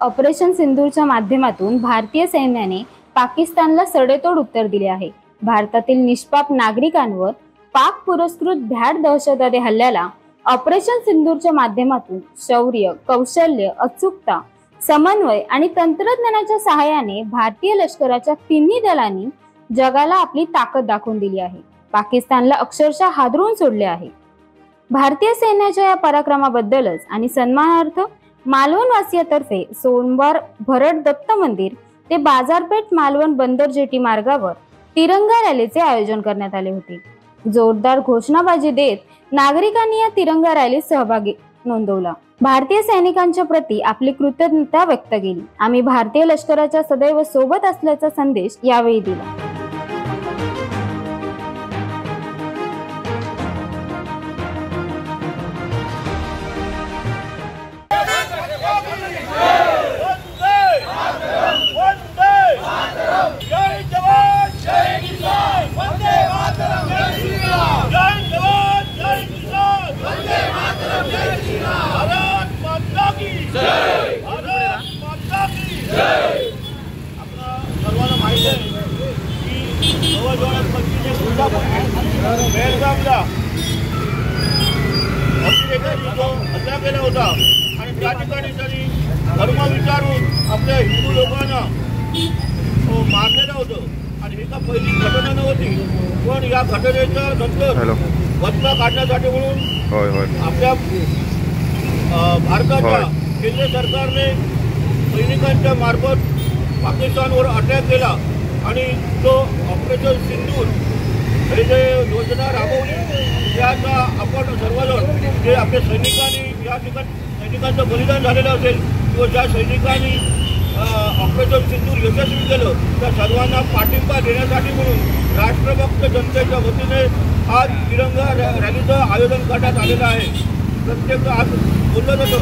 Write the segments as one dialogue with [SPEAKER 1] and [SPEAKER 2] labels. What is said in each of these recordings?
[SPEAKER 1] Operation सिंदूरच्या माध्यमातून भारतीय सैन्याने पाकिस्तानला सडेतोड उत्तर दिले आहे। भारतातील निष्पाप नागरिकांवर पाक पुरस्कृत भ्याड दहशतवादी हल्ल्याला ऑपरेशन सिंदूरच्या माध्यमातून शौर्य, कौशल्य, अचूकता, समन्वय आणि तंत्रज्ञानाच्या सहाय्याने भारतीय लष्कराच्या तिन्ही दलांनी जगाला आपली ताकद दाखवून दिली आहे। पाकिस्तानला अक्षरशः हादरून सोडले आहे। भारतीय सैन्याच्या या पराक्रमाबद्दलच आणि सन्मानार्थ मालवण वासियातर्फे सोमवार भरड दत्त मंदिर ते बाजारपेठ मालवण बंदर जेटी मार्गावर तिरंगा रॅलीचे आयोजन करण्यात आले होते। जोरदार घोषणाबाजी देत नागरिकांनी या तिरंगा रॅलीत सहभागी नोंदवला। भारतीय सैनिकांच्या प्रती आपली कृतज्ञता व्यक्त केली। आम्ही भारतीय लष्कराच्या सदैव सोबत असल्याचा संदेश यावेळी दिला।
[SPEAKER 2] हल्ला केला होता आणि त्या ठिकाणी त्यांनी धर्म विचारून आपल्या हिंदू लोकांना मारलेलं होतं आणि ही का पहिली घटना नव्हती, पण या घटनेच्या नंतर बदला काढण्यासाठी म्हणून आपल्या भारताच्या केंद्र सरकारने सैनिकांच्या मार्फत पाकिस्तानवर अटॅक केला आणि तो ऑपरेशन सिंदूर हे जे योजना राबवली त्याचा आपण सर्वजण जे आपल्या सैनिकांनी या ठिकाणी सैनिकांचं बलिदान झालेलं असेल किंवा ज्या सैनिकांनी ऑपरेशन सिंदूर यशस्वी केलं त्या सर्वांना पाठिंबा देण्यासाठी म्हणून राष्ट्रभक्त जनतेच्या वतीने आज तिरंगा रॅलीचं आयोजन करण्यात आलेलं आहे। प्रत्येक आज बोललं जातं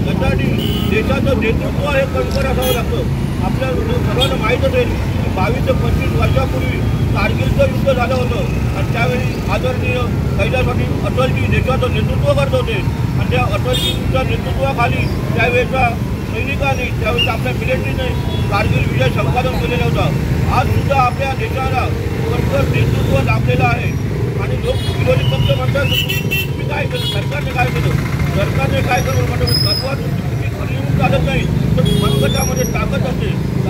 [SPEAKER 2] त्यासाठी देशाचं नेतृत्व हे कणखर असावं लागतं। आपल्या सर्वांना माहीत असेल 22 ते 25 वर्षापूर्वी कारगिलचं युद्ध झालं होतं आणि त्यावेळी आदरणीय कैलासवासी अटलजी देशाचं नेतृत्व करत होते आणि त्या अटलजींच्या नेतृत्वाखाली त्यावेळेच्या सैनिकांनी त्यावेळेस आपल्या मिलिटरीने कारगिल विजय संपादन केलेला होता। आज सुद्धा आपल्या देशाला कणखर नेतृत्व लाभलेलं आहे आणि लोक विरोधी पक्ष म्हणतात तुम्ही काय केलं, सरकारने काय केलं, सरकारने काय केलं म्हणतात सर्वात चालत नाही तर मनगटामध्ये ताकद असते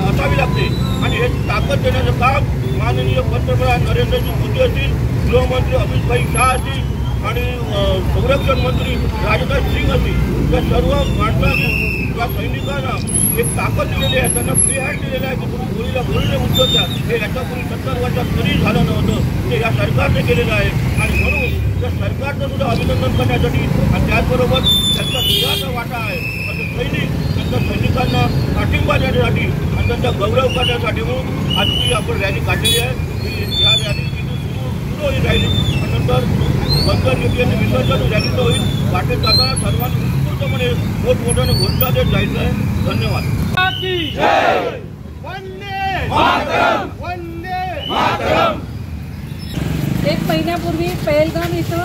[SPEAKER 2] असावी लागते आणि हे ताकद देण्याचं काम माननीय पंतप्रधान नरेंद्रजी मोदी असतील, गृहमंत्री अमित भाई शाह असतील आणि संरक्षण मंत्री राजनाथ सिंग असतील या सर्व माणसांनी या सैनिकांना एक ताकद दिलेली आहे, त्यांना फ्री हँड दिलेला आहे की तुम्ही गोळीने उचलता। हे याच्यापूर्वी 70 वर्षात कधी झालं नव्हतं, ते या सरकारने केलेलं आहे आणि म्हणून त्या सरकारचं सुद्धा अभिनंदन करण्यासाठी आणि त्याचबरोबर त्यांचा सिंहाचा वाटा आहे असं सैनिक त्यांच्या सैनिकांना पाठिंबा देण्यासाठी आणि त्यांचा गौरव करण्यासाठी म्हणून आजची आपण रॅली काढलेली आहे। या रॅली सुरू होईल रॅली आणि नंतर बंदर जेटी विसर्जन रॅलीचं होईल। वाटेत जाताना सर्वांनी उत्स्फूर्तपणे मोठमोठ्याने घोषणा देत जायचं आहे। धन्यवाद।
[SPEAKER 3] एक महिन्यापूर्वी पहलगाम इथं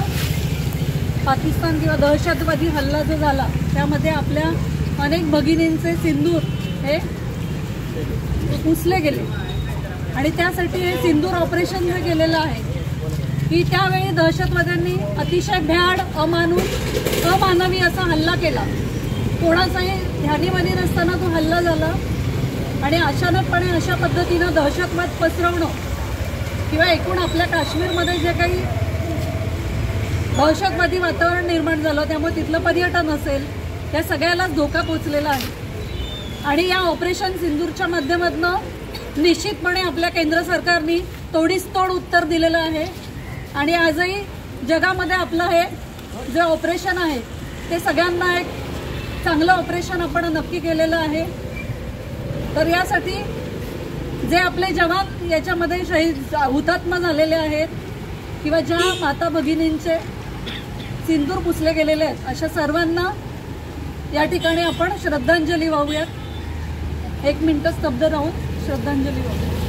[SPEAKER 3] पाकिस्तान किंवा दहशतवादी हल्ला जो झाला त्यामध्ये आपल्या अनेक भगिनींचे सिंदूर हे पुसले गेले आणि त्यासाठी हे सिंदूर ऑपरेशन जे केलेलं आहे की त्यावेळी दहशतवाद्यांनी अतिशय भ्याड अमानवी असा हल्ला केला। कोणाचाही ध्यानीमनी नसताना तो हल्ला झाला आणि अचानकपणे अशा पद्धतीनं दहशतवाद पसरवणं किंवा एकूण आपल्या काश्मीरमध्ये जे काही दहशतवादी वातावरण निर्माण झालं त्यामुळे तिथलं पर्यटन असेल या सगळ्यालाच धोका पोचलेला आहे आणि या ऑपरेशन सिंदूरच्या माध्यमातून निश्चितपणे आपल्या केंद्र सरकारने तोडीस तोड उत्तर दिलेलं आहे आणि आजही जगामध्ये आपलं हे जे ऑपरेशन आहे ते सगळ्यांना एक चांगलं ऑपरेशन आपण नक्की केलेलं आहे। तर यासाठी जे आपले जवान याच्यामध्ये शहीद हुतात्मा झालेले आहेत किंवा ज्या माता भगिनींचे सिंदूर पुसले गेलेले आहेत अशा सर्वांना या ठिकाणी आपण श्रद्धांजली वाहूयात। 1 मिनिट स्तब्ध राहून श्रद्धांजली वाहूया।